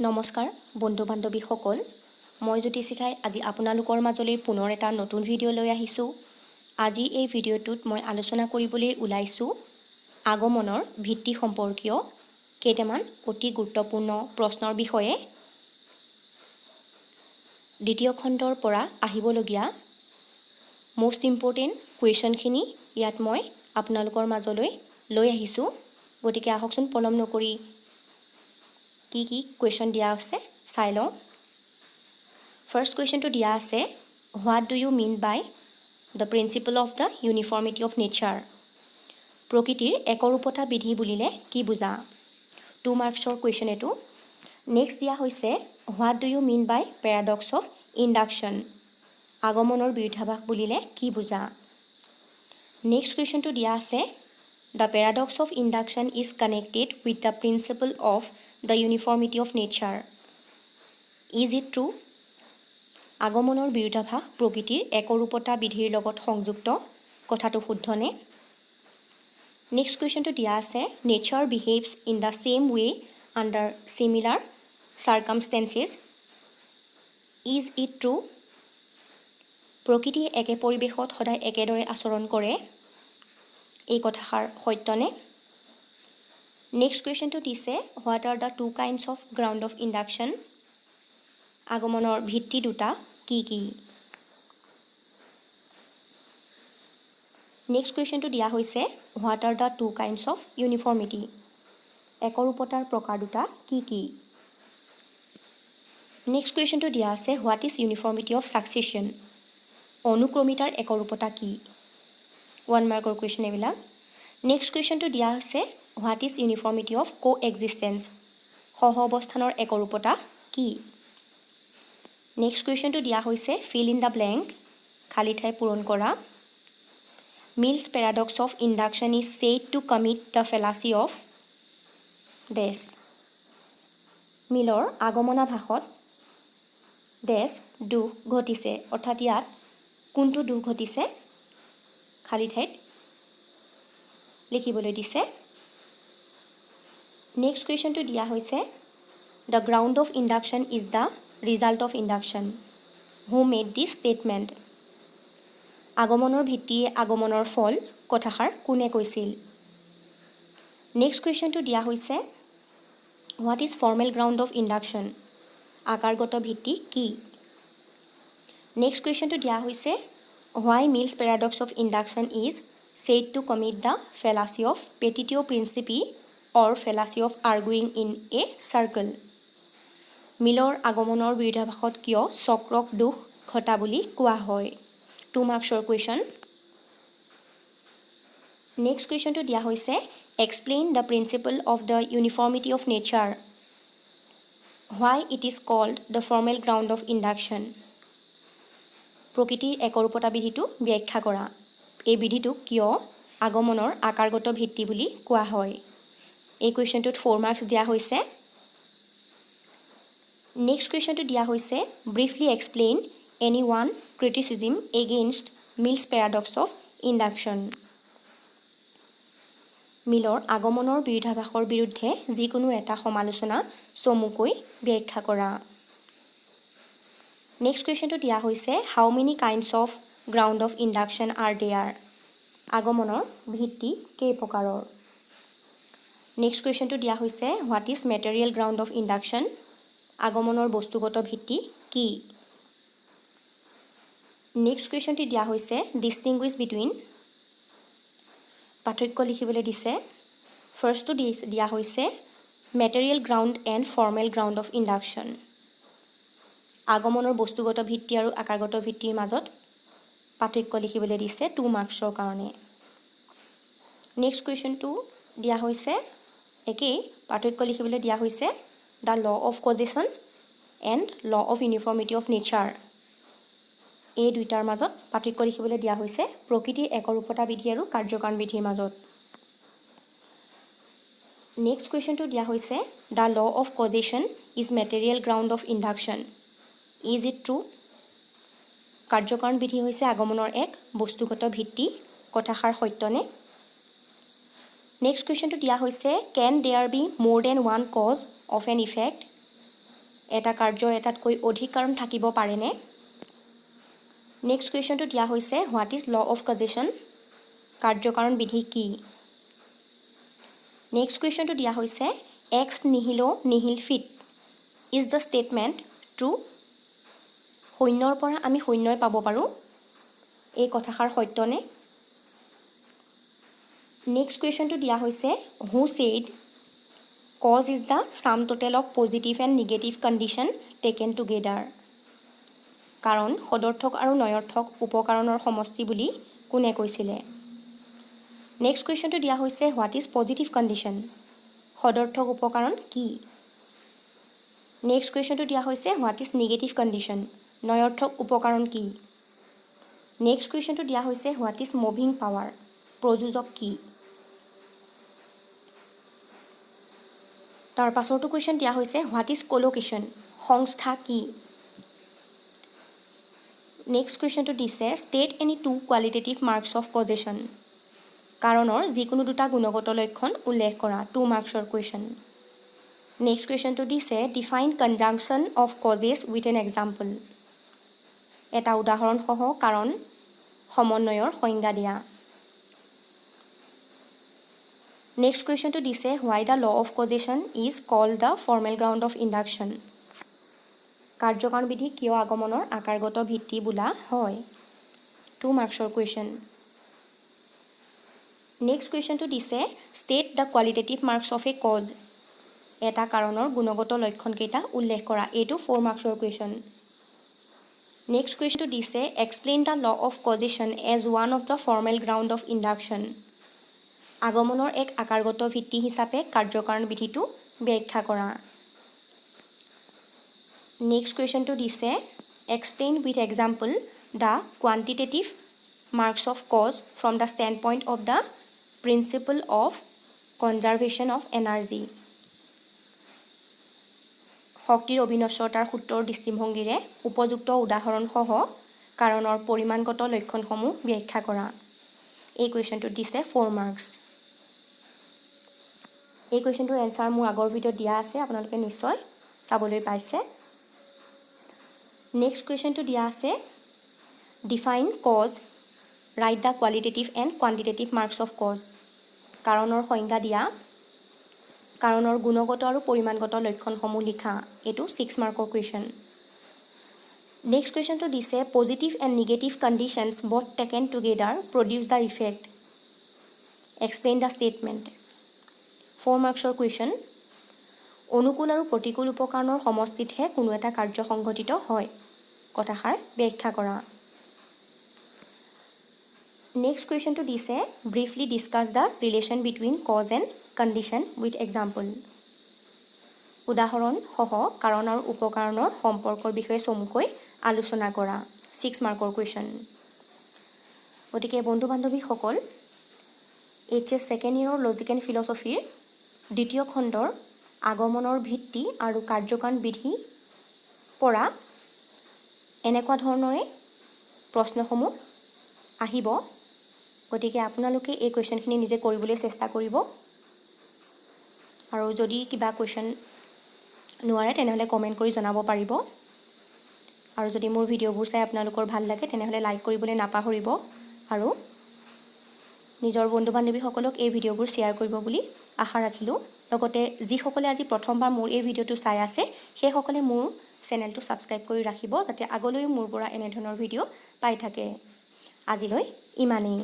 নমস্কাৰ বন্ধু বান্ধৱীসকল মই জ্যোতি শিখাই আজি আপোনালোকৰ মাজলৈ পুনৰ এটা নতুন ভিডিঅ' লৈ আহিছোঁ। আজি এই ভিডিঅ'টোত মই আলোচনা কৰিবলৈ ওলাইছোঁ আগমনৰ ভিত্তি সম্পৰ্কীয় কেইটামান অতি গুৰুত্বপূৰ্ণ প্ৰশ্নৰ বিষয়ে। দ্বিতীয় খণ্ডৰ পৰা আহিবলগীয়া মোষ্ট ইম্পৰ্টেণ্ট কুৱেশ্যনখিনি ইয়াত মই আপোনালোকৰ মাজলৈ লৈ আহিছোঁ। গতিকে আহকচোন পলম নকৰি কি কুৱেশ্যন দিয়া আছে চাই লওঁ। ফাৰ্ষ্ট কুৱেশ্যনটো দিয়া আছে what do you mean by the principle of the uniformity of nature. প্ৰকৃতিৰ একৰূপতা বিধি বুলিলে কি বুজা? 2 মাৰ্কছৰ কুৱেশ্যন এইটো। নেক্সট দিয়া হৈছে what do you mean by paradox of induction. আগমনৰ বিৰোধাভাস বুলিলে কি বুজা? নেক্সট কুৱেশ্যনটো দিয়া আছে the paradox of induction is connected with the principle of the uniformity of nature. Is it true? আগমনৰ বিৰোধাভাস প্ৰকৃতিৰ একৰূপতা বিধিৰ লগত সংযুক্ত, কথাটো শুদ্ধনে? নেক্সট কুৱেশ্যনটো দিয়া আছে nature behaves in the same way under similar circumstances. Is it true? প্ৰকৃতিয়ে একে পৰিৱেশত সদায় একেদৰে আচৰণ কৰে, এই কথাষাৰ সত্যনে? নেক্সট কুৱেশ্যনটো দিছে what are the 2 kinds of ground of induction. আগমনৰ ভিত্তি দুটা কি কি? নেক্সট কুৱেশ্যনটো দিয়া হৈছে what are the 2 kinds of uniformity. একৰূপতাৰ প্ৰকাৰ দুটা কি কি? নেক্সট কুৱেশ্যনটো দিয়া আছে what is uniformity of succession. অনুক্ৰমিতাৰ একৰূপতা কি? 1 মাৰ্কৰ কুৱেশ্যন এইবিলাক। নেক্সট কুৱেশ্যনটো দিয়া হৈছে what is uniformity of coexistence. সহ অৱস্থানৰ একৰূপতা কি? নেক্সট কুৱেশ্যনটো দিয়া হৈছে ফিল ইন দ্য ব্লেংক, খালী ঠাই পূৰণ কৰা। Mill's paradox of induction is said to commit the fallacy of dash. মিলৰ আগমনাভাসত ডেছ দুখ ঘটিছে, অৰ্থাৎ ইয়াত কোনটো দুখ ঘটিছে খালী ঠাইত লিখিবলৈ দিছে। নেক্সট কুৱেশ্যনটো দিয়া হৈছে the ground of induction is the result of induction. Who made this statement. আগমনৰ ভিত্তিয়ে আগমনৰ ফল, কথাষাৰ কোনে কৈছিল? নেক্সট কুৱেশ্যনটো দিয়া হৈছে what is formal ground of induction. আকাৰগত ভিত্তি কি? নেক্সট কুৱেশ্যনটো দিয়া হৈছে why Mill's paradox of induction is said to commit the fallacy of petitio' principii or fallacy of arguing in a circle. মিলৰ আগমনৰ বিৰোধাভাসত কিয় চক্ৰক দোষ ঘটা বুলি কোৱা হয়? 2 মাৰ্কছৰ কুৱেশ্যন। নেক্সট কুৱেশ্যনটো দিয়া হৈছে explain the principle of the uniformity of nature. Why it is called the formal ground of induction. প্ৰকৃতিৰ একৰূপতা বিধিটো ব্যাখ্যা কৰা। এই বিধিটোক কিয় আগমনৰ আকাৰগত ভিত্তি বুলি কোৱা হয়? এই কুৱেশ্যনটোত 4 মাৰ্কছ দিয়া হৈছে। নেক্সট কুৱেশ্যনটো দিয়া হৈছে briefly explain any one criticism against Mill's paradox of induction. মিলৰ আগমনৰ বিৰোধাভাসৰ বিৰুদ্ধে যিকোনো এটা সমালোচনা চমুকৈ ব্যাখ্যা কৰা। নেক্সট কুৱেশ্যনটো দিয়া হৈছে how many kinds of ground of induction are there. আগমনৰ ভিত্তি কেই প্ৰকাৰৰ? নেক্সট কুৱেশ্যনটো দিয়া হৈছে what is material ground of induction. আগমনৰ বস্তুগত ভিত্তি কি? নেক্সট কুৱেশ্যনটো দিয়া হৈছে ডিষ্টিংগুইছ বিটুইন, পাৰ্থক্য লিখিবলৈ দিছে। ফাৰ্ষ্টটো দিয়া হৈছে material ground and formal ground of induction. আগমনৰ বস্তুগত ভিত্তি আৰু আকাৰগত ভিত্তিৰ মাজত পাৰ্থক্য লিখিবলৈ দিছে 2 মাৰ্কছৰ কাৰণে। নেক্সট কুৱেশ্যনটো দিয়া হৈছে একেই, পাৰ্থক্য লিখিবলৈ দিয়া হৈছে the law of causation and law of uniformity of nature. এই দুইটাৰ মাজত পাৰ্থক্য লিখিবলৈ দিয়া হৈছে প্ৰকৃতিৰ একৰূপতা বিধি আৰু কাৰ্যকাৰণ বিধিৰ মাজত। নেক্সট কুৱেশ্যনটো দিয়া হৈছে the law of causation is material ground of induction. Is it true? কাৰ্যকাৰণ বিধি হৈছে আগমনৰ এক বস্তুগত ভিত্তি, কথাষাৰ সত্যনে? নেক্সট কুৱেশ্যনটো দিয়া হৈছে can there be more than one cause of an effect. এটা কাৰ্যৰ এটাতকৈ অধিক কাৰণ থাকিব পাৰেনে? নেক্সট কুৱেশ্যনটো দিয়া হৈছে what is law of causation? কাৰ্যকাৰণ বিধি কি? নেক্সট কুৱেশ্যনটো দিয়া হৈছে ex nihilo nihil fit is the statement true? শূন্যৰ পৰা আমি শূন্যই পাব পাৰোঁ, এই কথাষাৰ সত্যনে? নেক্সট কুৱেশ্যনটো দিয়া হৈছে who said cause is the sum total of positive and negative condition taken together? কাৰণ সদৰ্থক আৰু নঞৰ্থক উপকাৰণৰ সমষ্টি বুলি কোনে কৈছিলে? নেক্সট কুৱেশ্যনটো দিয়া হৈছে হোৱাট ইজ পজিটিভ কণ্ডিশ্যন? সদৰ্থক উপকাৰণ কি? নেক্সট কুৱেশ্যনটো দিয়া হৈছে হোৱাট ইজ নিগেটিভ কণ্ডিশ্যন? নঞৰ্থক উপকাৰণ কি? নেক্সট কুৱেশ্যনটো দিয়া হৈছে হোৱাট ইজ মুভিং পাৱাৰ? প্ৰযোজক কি? তাৰ পাছৰটো কুৱেশ্যন দিয়া হৈছে হোৱাট ইজ কলোকেশ্যন? সংস্থা কি? নেক্সট কুৱেশ্যনটো দিছে state any two qualitative marks of causation? কাৰণৰ যিকোনো দুটা গুণগত লক্ষণ উল্লেখ কৰা, 2 মাৰ্কছৰ কুৱেশ্যন। নেক্সট কুৱেশ্যনটো দিছে define conjunction of causes with an example? এটা উদাহৰণসহ কাৰণ সমন্বয়ৰ সংজ্ঞা দিয়া। নেক্সট কুৱেশ্যনটো দিছে why the law of causation is called the formal ground of induction? কাৰ্যকাৰণ বিধি কিয় আগমনৰ আকাৰগত ভিত্তি বোলা হয়? 2 মাৰ্কছৰ কুৱেশ্যন। নেক্সট কুৱেশ্যনটো দিছে state the qualitative marks of a cause? এটা কাৰণৰ গুণগত লক্ষণকেইটা উল্লেখ কৰা, এইটো 4 মাৰ্কছৰ কুৱেশ্যন। নেক্সট কুৱেশ্যনটো দিছে explain the law of causation as one of the formal ground of induction? আগমনৰ এক আকাৰগত ভিত্তি হিচাপে কাৰ্যকাৰণ বিধিটো ব্যাখ্যা কৰা। নেক্সট কুৱেশ্যনটো দিছে explain with example the quantitative marks of cause from the standpoint of the principle of conservation of energy? শক্তিৰ অবিনশ্বৰতাৰ সূত্ৰৰ দৃষ্টিভংগীৰে উপযুক্ত উদাহৰণসহ কাৰণৰ পৰিমাণগত লক্ষণসমূহ ব্যাখ্যা কৰা। এই কুৱেশ্যনটো দিছে 4 মাৰ্কছ। এই কুৱেশ্যনটোৰ এনচাৰ মোৰ আগৰ ভিডিঅ'ত দিয়া আছে, আপোনালোকে নিশ্চয় চাবলৈ পাইছে। নেক্সট কুৱেশ্যনটো দিয়া আছে define cause, write the qualitative and quantitative marks of cause? কাৰণৰ সংজ্ঞা দিয়া, কাৰণৰ গুণগত আৰু পৰিমাণগত লক্ষণসমূহ লিখা, এইটো 6 মাৰ্কৰ কুৱেশ্যন। নেক্সট কুৱেশ্যনটো দিছে positive and negative conditions both taken together produce the effect? Explain the statement? 4 মাৰ্কছৰ কুৱেশ্যন। অনুকূল আৰু প্ৰতিকূল উপকৰণৰ সমষ্টিতহে কোনো এটা কাৰ্য সংঘটিত হয়, কথাষাৰ ব্যাখ্যা কৰা। নেক্সট কুৱেশ্যনটো দিছে briefly discuss the relation between cause and condition with example? উদাহৰণসহ কাৰণ আৰু উপকাৰণৰ সম্পৰ্কৰ বিষয়ে চমুকৈ আলোচনা কৰা, 6 মাৰ্কৰ কুৱেশ্যন। গতিকে বন্ধু বান্ধৱীসকল, HS ছেকেণ্ড ইয়েৰৰ লজিক এণ্ড ফিলচফিৰ দ্বিতীয় খণ্ডৰ আগমনৰ ভিত্তি আৰু কাৰ্যকাৰণ বিধি পৰা এনেকুৱা ধৰণৰে প্ৰশ্নসমূহ আহিব। গতিকে আপোনালোকে এই কুৱেশ্যনখিনি নিজে কৰিবলৈ চেষ্টা কৰিব, আৰু যদি কিবা কুৱেশ্যন নোৱাৰে তেনেহ'লে কমেণ্ট কৰি জনাব পাৰিব। আৰু যদি মোৰ ভিডিঅ'বোৰ চাই আপোনালোকৰ ভাল লাগে তেনেহ'লে লাইক কৰিবলৈ নাপাহৰিব, আৰু নিজৰ বন্ধু বান্ধৱীসকলক এই ভিডিঅ'বোৰ শ্বেয়াৰ কৰিব বুলি আশা ৰাখিলোঁ। লগতে যিসকলে আজি প্ৰথমবাৰ মোৰ এই ভিডিঅ'টো চাই আছে সেইসকলে মোৰ চেনেলটো ছাবস্ক্ৰাইব কৰি ৰাখিব, যাতে আগলৈও মোৰ পৰা এনেধৰণৰ ভিডিঅ' পাই থাকে। আজিলৈ ইমানেই।